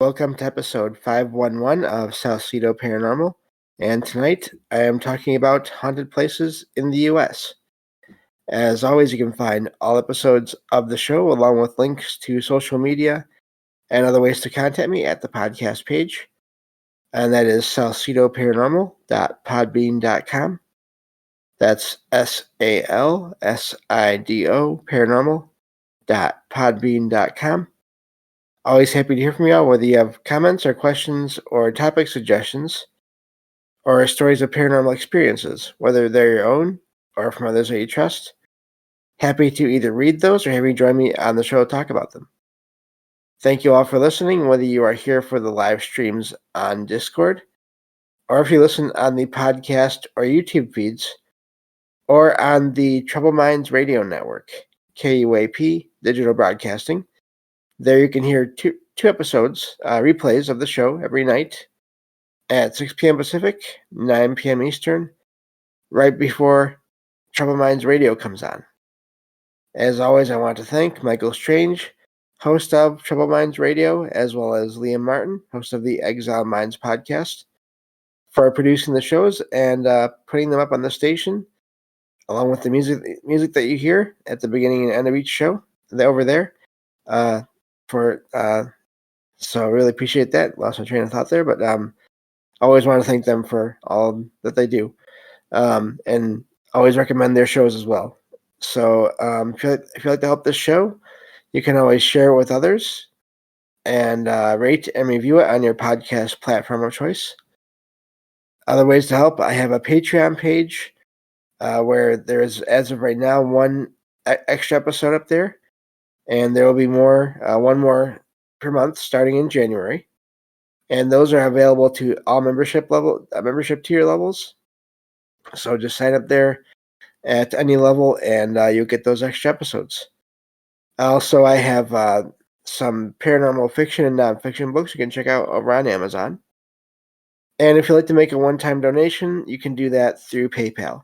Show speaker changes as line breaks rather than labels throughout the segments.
Welcome to episode 511 of Salcedo Paranormal, and tonight I am talking about haunted places in the U.S. As always, you can find all episodes of the show along with links to social media and other ways to contact me at the podcast page, and that is salcidoparanormal.podbean.com. That's SALSIDO paranormal.podbean.com. Always happy to hear from y'all, whether you have comments or questions or topic suggestions or stories of paranormal experiences, whether they're your own or from others that you trust. Happy to either read those or have you join me on the show to talk about them. Thank you all for listening, whether you are here for the live streams on Discord or if you listen on the podcast or YouTube feeds or on the Troubled Minds Radio Network, KUAP Digital Broadcasting. There you can hear two episodes, replays of the show every night at 6 p.m. Pacific, 9 p.m. Eastern, right before Troubled Minds Radio comes on. As always, I want to thank Michael Strange, host of Troubled Minds Radio, as well as Liam Martin, host of the Exile Minds podcast, for producing the shows and putting them up on the station, along with the music that you hear at the beginning and end of each show over there. So really appreciate that. Lost my train of thought there, but always want to thank them for all that they do, and always recommend their shows as well. So if you like to help this show, you can always share it with others and rate and review it on your podcast platform of choice. Other ways to help: I have a Patreon page where there is, as of right now, one extra episode up there, and there will be one more per month starting in January, and those are available to all membership tier levels. So just sign up there at any level, and you'll get those extra episodes. Also, I have some paranormal fiction and nonfiction books you can check out over on Amazon. And if you'd like to make a one-time donation, you can do that through PayPal.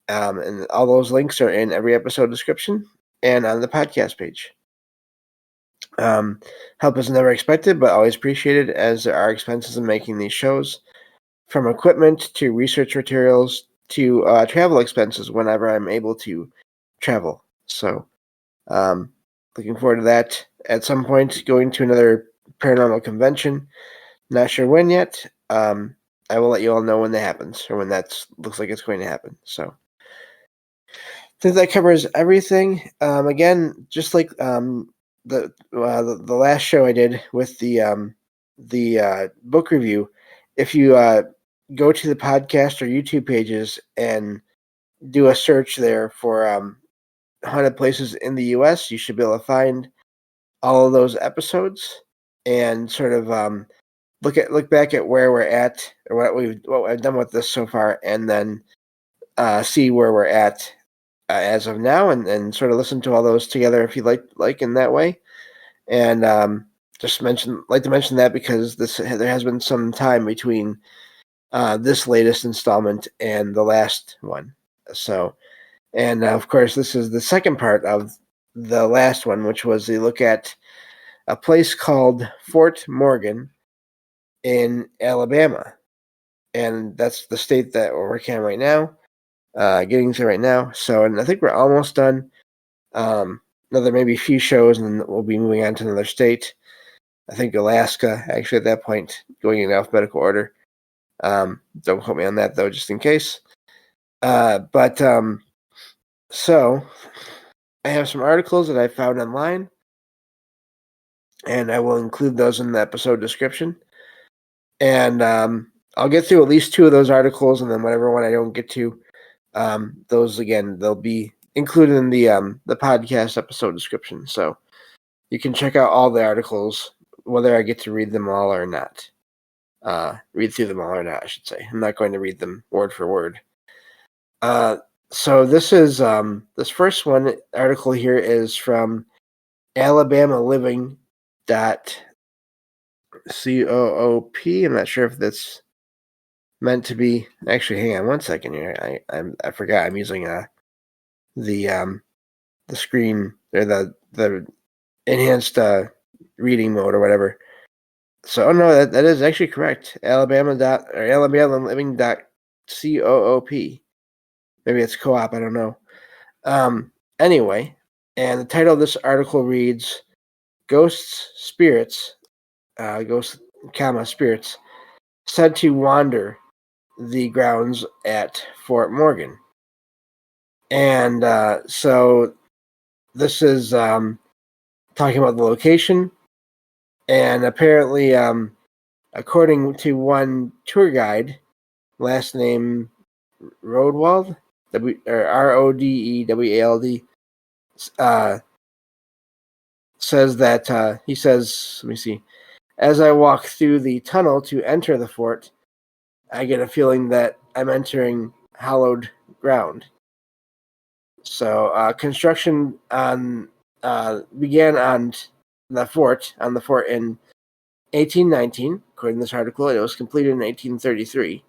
And all those links are in every episode description and on the podcast page. Help is never expected, but always appreciated, as there are expenses in making these shows, from equipment to research materials to travel expenses whenever I'm able to travel. So, looking forward to that at some point, going to another paranormal convention. Not sure when yet. I will let you all know when that happens, or when that looks like it's going to happen. So, I think that covers everything. Again, just like the last show I did with the book review, if you go to the podcast or YouTube pages and do a search there for haunted places in the U.S., you should be able to find all of those episodes and sort of look back at where we're at, or what I've done with this so far, and then see where we're at as of now, and sort of listen to all those together if you like in that way. And just like to mention that because there has been some time between this latest installment and the last one. So, and of course, this is the second part of the last one, which was a look at a place called Fort Morgan in Alabama. And that's the state that we're working on right now, getting to right now. So, and I think we're almost done. Another maybe a few shows, and then we'll be moving on to another state. I think Alaska, actually, at that point, going in alphabetical order. Don't quote me on that, though, just in case. So I have some articles that I found online, and I will include those in the episode description. And I'll get through at least two of those articles, and then whatever one I don't get to, those, again, they'll be included in the podcast episode description. So you can check out all the articles, whether I get to read them all or not. Read through them all or not, I should say. I'm not going to read them word for word. So this is this first one article here is from AlabamaLiving.coop. I'm not sure if that's meant to be. Actually, hang on one second here. I forgot I'm using the screen, or the enhanced reading mode or whatever. So no, that is actually correct. Alabama.coop. Maybe it's co-op. I don't know. Anyway, and the title of this article reads "Ghosts, Spirits, Ghosts, Spirits said to wander the grounds at Fort Morgan." And so this is talking about the location, and apparently, according to one tour guide, last name Rodewald, Rodewald, says that he says, let me see, as I walk through the tunnel to enter the fort, I get a feeling that I'm entering hallowed ground. So construction began on the fort in 1819, according to this article. It was completed in 1833,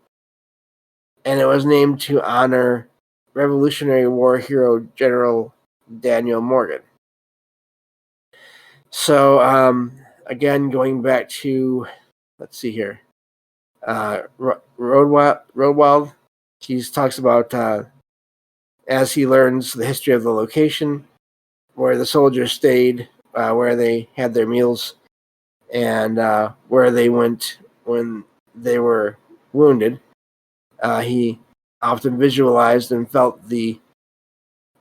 and it was named to honor Revolutionary War hero General Daniel Morgan. So again, going back to, let's see here, Rodewald, he talks about as he learns the history of the location, where the soldiers stayed, where they had their meals, and where they went when they were wounded. He often visualized and felt the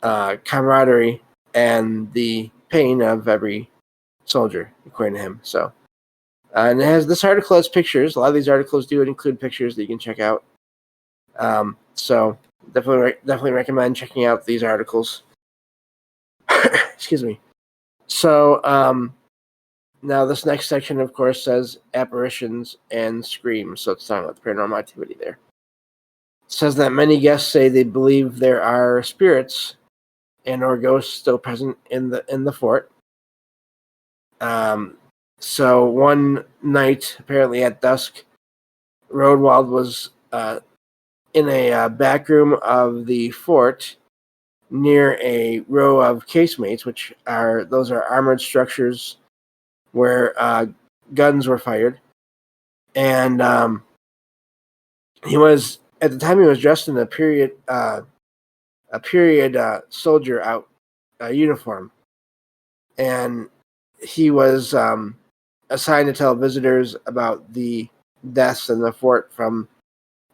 camaraderie and the pain of every soldier, according to him. So, and this article has pictures. A lot of these articles do include pictures that you can check out. So definitely recommend checking out these articles. Excuse me. So now this next section, of course, says apparitions and screams. So it's talking about the paranormal activity there. It says that many guests say they believe there are spirits and or ghosts still present in the fort. So one night, apparently at dusk, Rodewald was in a back room of the fort near a row of casemates, which are armored structures where guns were fired. And he was, at the time, he was dressed in a period soldier out uniform, and he was assigned to tell visitors about the deaths in the fort from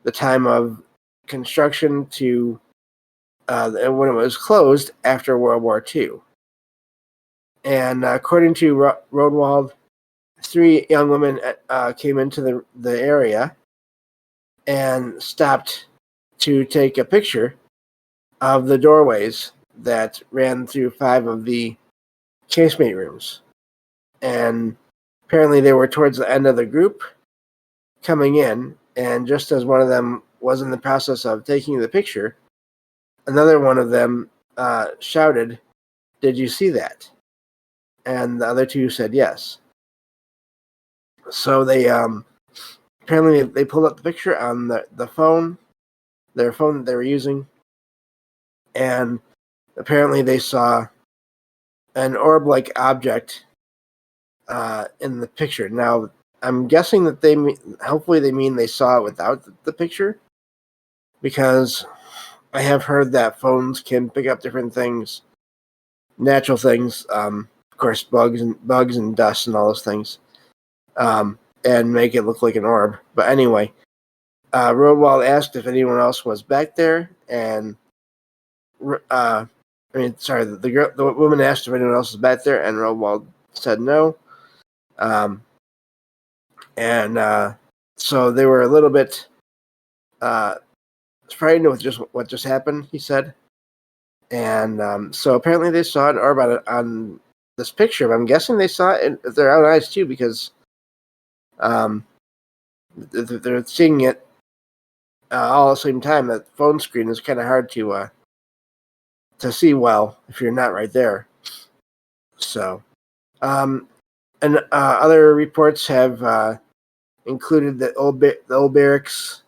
the time of construction to when it was closed after World War II. And according to Rodewald, 3 young women came into the area and stopped to take a picture of the doorways that ran through 5 of the casemate rooms. And apparently they were towards the end of the group coming in, and just as one of them was in the process of taking the picture, another one of them shouted, "Did you see that?" And the other 2 said yes. So they apparently they pulled up the picture on the phone, their phone that they were using, and apparently they saw an orb-like object in the picture. Now, I'm guessing that hopefully they mean they saw it without the picture, because I have heard that phones can pick up different things, natural things, of course, bugs and dust and all those things, and make it look like an orb. But anyway, Rodewald asked if anyone else was back there, and the woman asked if anyone else was back there, and Rodewald said no. So they were a little bit frightened with just what just happened, he said. And so apparently they saw an orb on this picture, but I'm guessing they saw it with their own eyes too, because they're seeing it all at the same time. That phone screen is kind of hard to see well if you're not right there. So, and other reports have included that the old barracks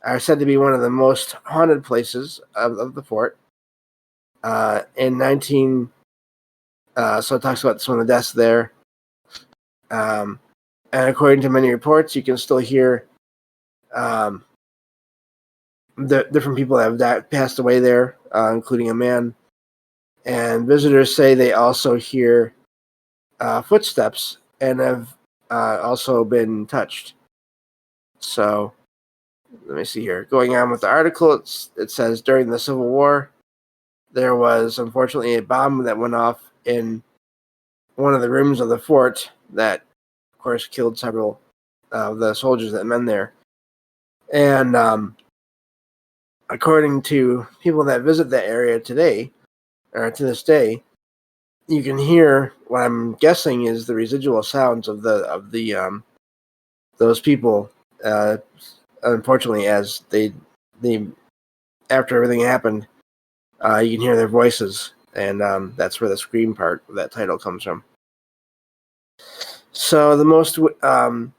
are said to be one of the most haunted places of the fort. In 19, so it talks about some of the deaths there. And according to many reports, you can still hear the different people that have passed away there, including a man. And visitors say they also hear footsteps and have also been touched. So let me see here. Going on with the article, it says during the Civil War, there was unfortunately a bomb that went off in one of the rooms of the fort that, of course, killed several of the soldiers that men there. And according to people that visit that area today, or to this day, you can hear what I'm guessing is the residual sounds of the those people. Unfortunately, as they after everything happened, you can hear their voices, and that's where the scream part of that title comes from. So the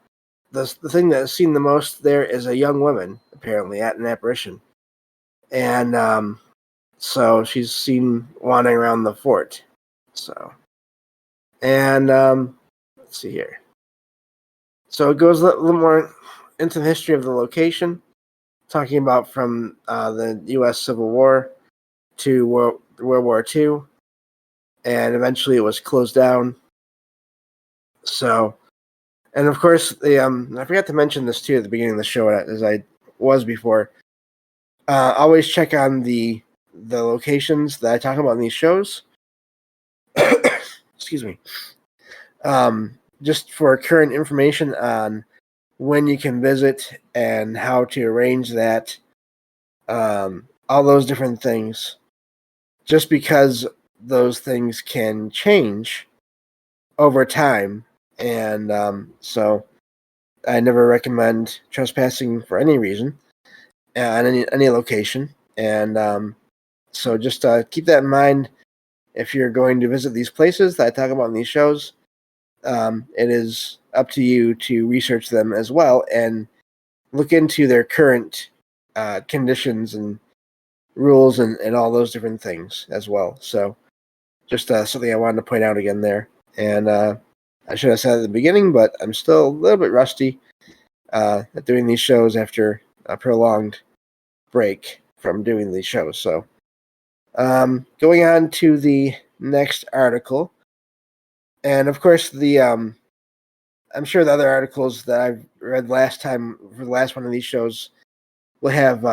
thing that's seen the most there is a young woman, apparently, at an apparition. And so she's seen wandering around the fort. So, and let's see here. So it goes a little more into the history of the location, talking about from the U.S. Civil War to World War II, and eventually it was closed down. So, and of course, I forgot to mention this too at the beginning of the show, as I was before. Always check on the locations that I talk about in these shows. Excuse me. Just for current information on when you can visit and how to arrange that. All those different things. Just because those things can change over time, and so I never recommend trespassing for any reason on any location. And so just keep that in mind if you're going to visit these places that I talk about in these shows. It is up to you to research them as well and look into their current conditions and rules and all those different things as well. So just something I wanted to point out again there. And I should have said at the beginning, but I'm still a little bit rusty at doing these shows after a prolonged break from doing these shows. So going on to the next article. And of course, I'm sure the other articles that I've read last time for the last one of these shows will have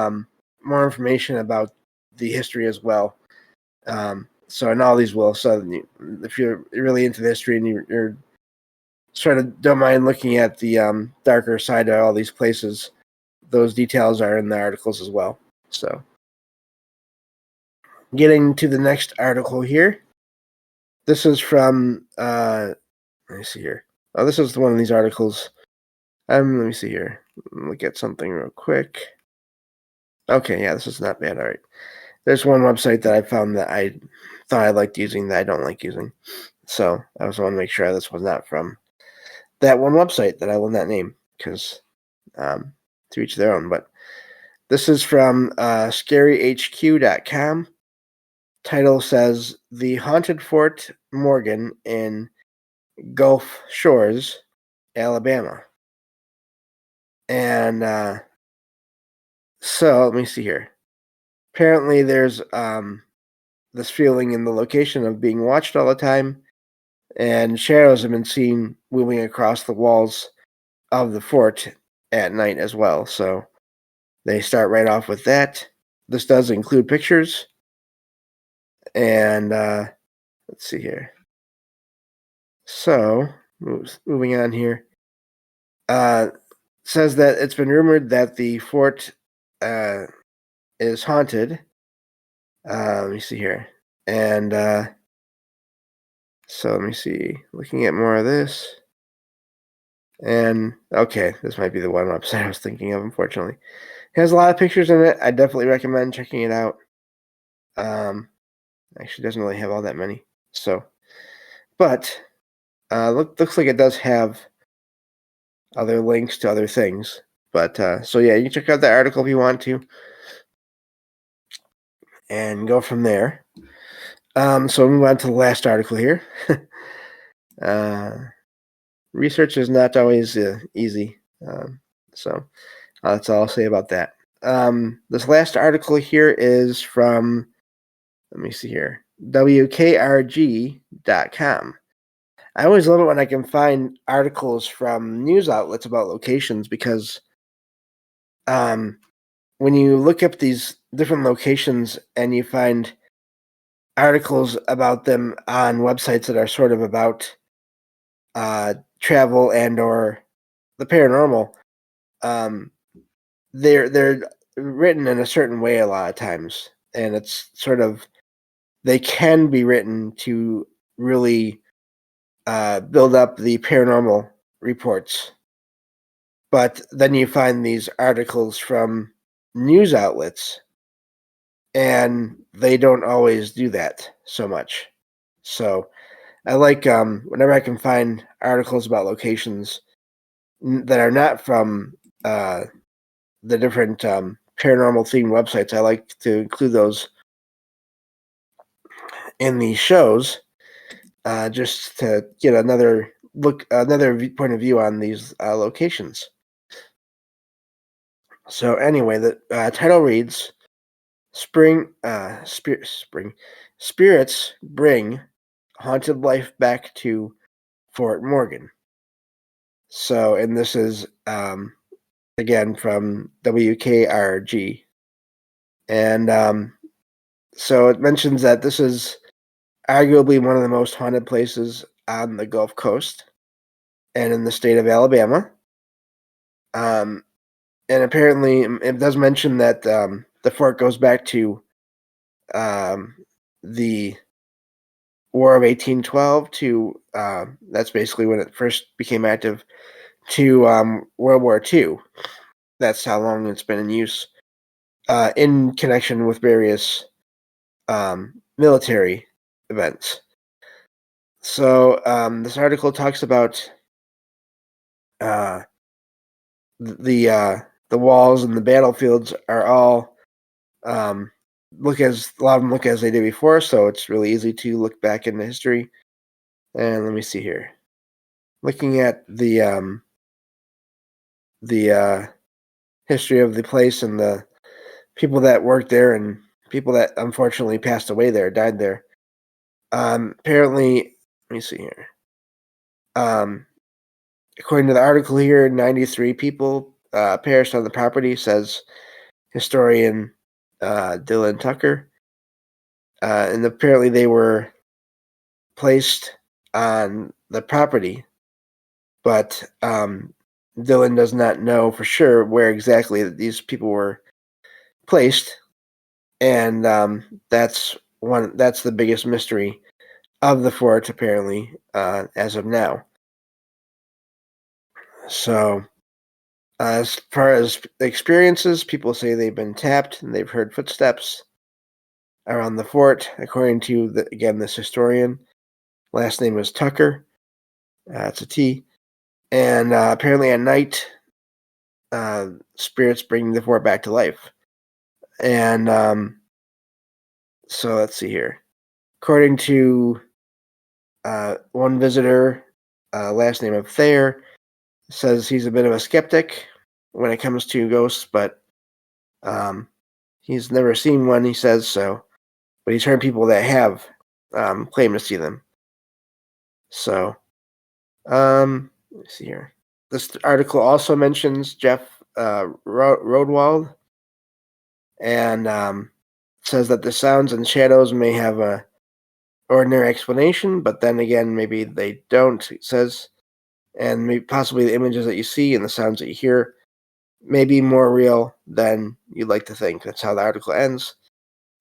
more information about the history as well. So, and all these will. So, if you're really into the history and you're sort of don't mind looking at the darker side of all these places, those details are in the articles as well. So, getting to the next article here. This is from, let me see here. Oh, this is one of these articles. Let me see here. Look at something real quick. Okay, yeah, this is not bad. All right. There's one website that I found that I thought I liked using that I don't like using. So I just want to make sure this was not from that one website that I will not name, because to each their own. But this is from scaryhq.com. Title says The Haunted Fort Morgan in Gulf Shores, Alabama. And so let me see here. Apparently there's this feeling in the location of being watched all the time, and shadows have been seen moving across the walls of the fort at night as well. So they start right off with that. This does include pictures. And let's see here. So, moving on here. Says that it's been rumored that the fort is haunted. Let me see here. And so let me see. Looking at more of this. And okay, this might be the one website I was thinking of, unfortunately. It has a lot of pictures in it. I definitely recommend checking it out. Actually doesn't really have all that many. So, but looks like it does have other links to other things. But so yeah, you can check out that article if you want to, and go from there. So we'll move on to the last article here. research is not always easy. So that's all I'll say about that. This last article here is from, let me see here, WKRG.com. I always love it when I can find articles from news outlets about locations because when you look up these different locations and you find articles about them on websites that are sort of about travel and or the paranormal, they're written in a certain way a lot of times, and it's sort of, they can be written to really build up the paranormal reports. But then you find these articles from news outlets, and they don't always do that so much. So I like whenever I can find articles about locations that are not from the different paranormal themed websites, I like to include those in these shows, just to get another point of view on these locations. So anyway, the title reads, Spirits Bring Haunted Life Back to Fort Morgan. So, and this is again from WKRG, and so it mentions that this is arguably one of the most haunted places on the Gulf Coast and in the state of Alabama. And apparently, it does mention that the fort goes back to the War of 1812 to that's basically when it first became active, to World War II. That's how long it's been in use, in connection with various military events. So this article talks about the walls and the battlefields are all a lot of them look as they did before, so it's really easy to look back into history. And let me see here, looking at the history of the place and the people that worked there and people that unfortunately passed away there, died there. Apparently, let me see here. According to the article here, 93 people perished on the property, says historian Dylan Tucker. And apparently they were placed on the property, but Dylan does not know for sure where exactly these people were placed, and that's the biggest mystery of the fort, apparently, as of now. So, as far as experiences, people say they've been tapped and they've heard footsteps around the fort, according to this historian. Last name is Tucker. It's a T. And apparently at night, spirits bring the fort back to life. And so let's see here. According to one visitor, last name of Thayer, says he's a bit of a skeptic when it comes to ghosts, but he's never seen one, he says so. But he's heard people that have claimed to see them. So, let me see here. This article also mentions Jeff Rodwald, and says that the sounds and shadows may have a ordinary explanation, but then again, maybe they don't. It says, and maybe possibly the images that you see and the sounds that you hear may be more real than you'd like to think. That's how the article ends,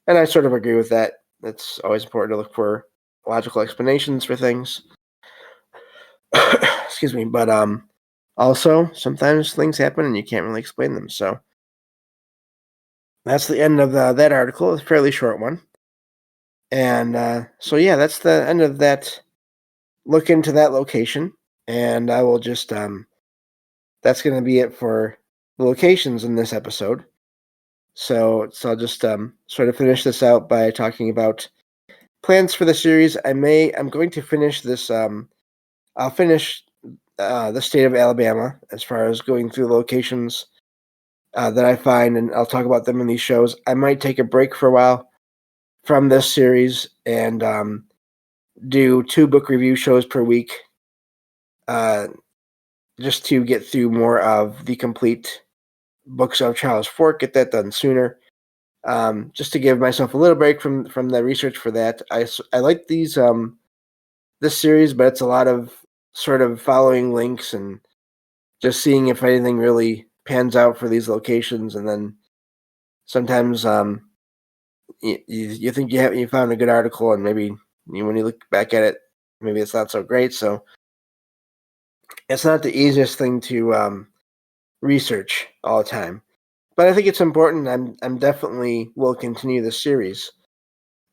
and I sort of agree with that. It's always important to look for logical explanations for things. Excuse me, but also sometimes things happen and you can't really explain them. So that's the end of that article. It's a fairly short one, and so yeah, that's the end of that look into that location. And I will just that's going to be it for the locations in this episode. So I'll just sort of finish this out by talking about plans for the series. I'm going to finish this. I'll finish the state of Alabama as far as going through locations that I find, and I'll talk about them in these shows. I might take a break for a while from this series and do 2 book review shows per week, just to get through more of the complete books of Charles Fort, get that done sooner. Just to give myself a little break from the research for that. I like these this series, but it's a lot of sort of following links and just seeing if anything really pans out for these locations, and then sometimes you think you found a good article, and maybe when you look back at it, maybe it's not so great. So it's not the easiest thing to research all the time, but I think it's important. I'm definitely will continue this series.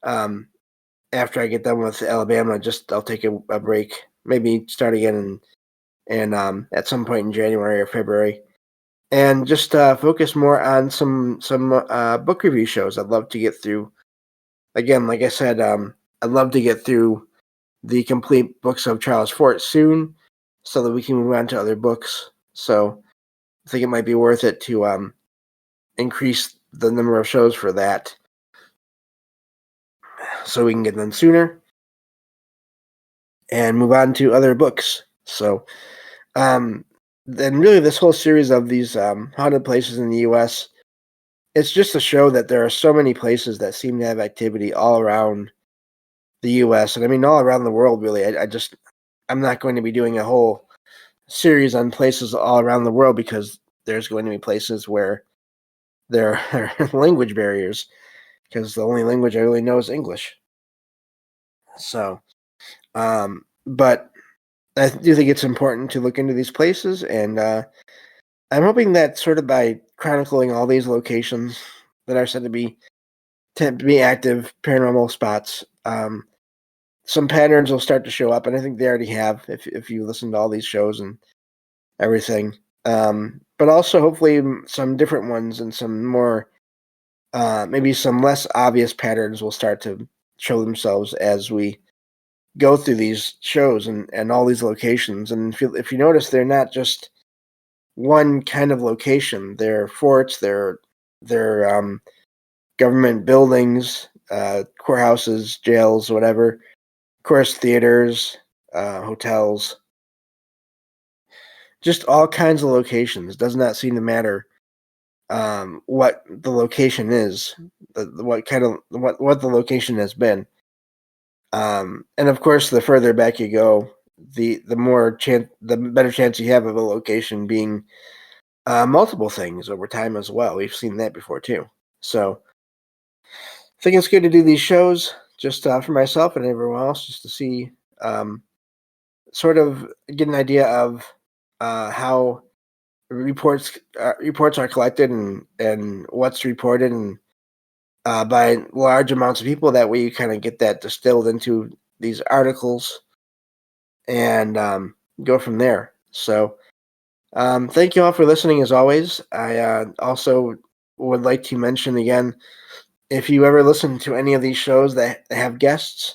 After I get done with Alabama, I'll take a break, maybe start again and at some point in January or February, and just focus more on some book review shows. I'd love to get through. Again, like I said, I'd love to get through the complete books of Charles Fort soon, so that we can move on to other books. So I think it might be worth it to increase the number of shows for that, so we can get them sooner and move on to other books. So, then really this whole series of these haunted places in the U.S., it's just to show that there are so many places that seem to have activity all around the U.S. and I mean all around the world. Really, I'm not going to be doing a whole series on places all around the world because there's going to be places where there are language barriers, because the only language I really know is English. So, but I do think it's important to look into these places, and I'm hoping that sort of by chronicling all these locations that are said to be active paranormal spots, some patterns will start to show up, and I think they already have if you listen to all these shows and everything. But also hopefully some different ones and some more, maybe some less obvious patterns will start to show themselves as we go through these shows and all these locations. And if you notice, they're not just one kind of location. They're forts, they're government buildings, courthouses, jails, whatever. Of course, theaters, hotels, just all kinds of locations. Does not seem to matter what the location is, what the location has been. And of course, the further back you go, the better chance you have of a location being multiple things over time as well. We've seen that before too. So I think it's good to do these shows just for myself and everyone else, just to see, sort of get an idea of how reports are collected and what's reported, and by large amounts of people. That way you kind of get that distilled into these articles and go from there. So thank you all for listening as always. I also would like to mention again, if you ever listen to any of these shows that have guests,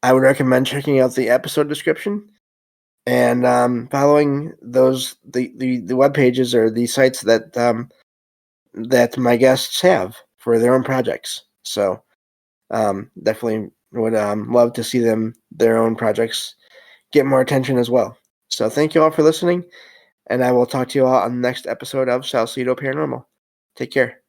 I would recommend checking out the episode description and following the web pages or the sites that that my guests have for their own projects. So definitely would love to see their own projects get more attention as well. So thank you all for listening, and I will talk to you all on the next episode of Salcedo Paranormal. Take care.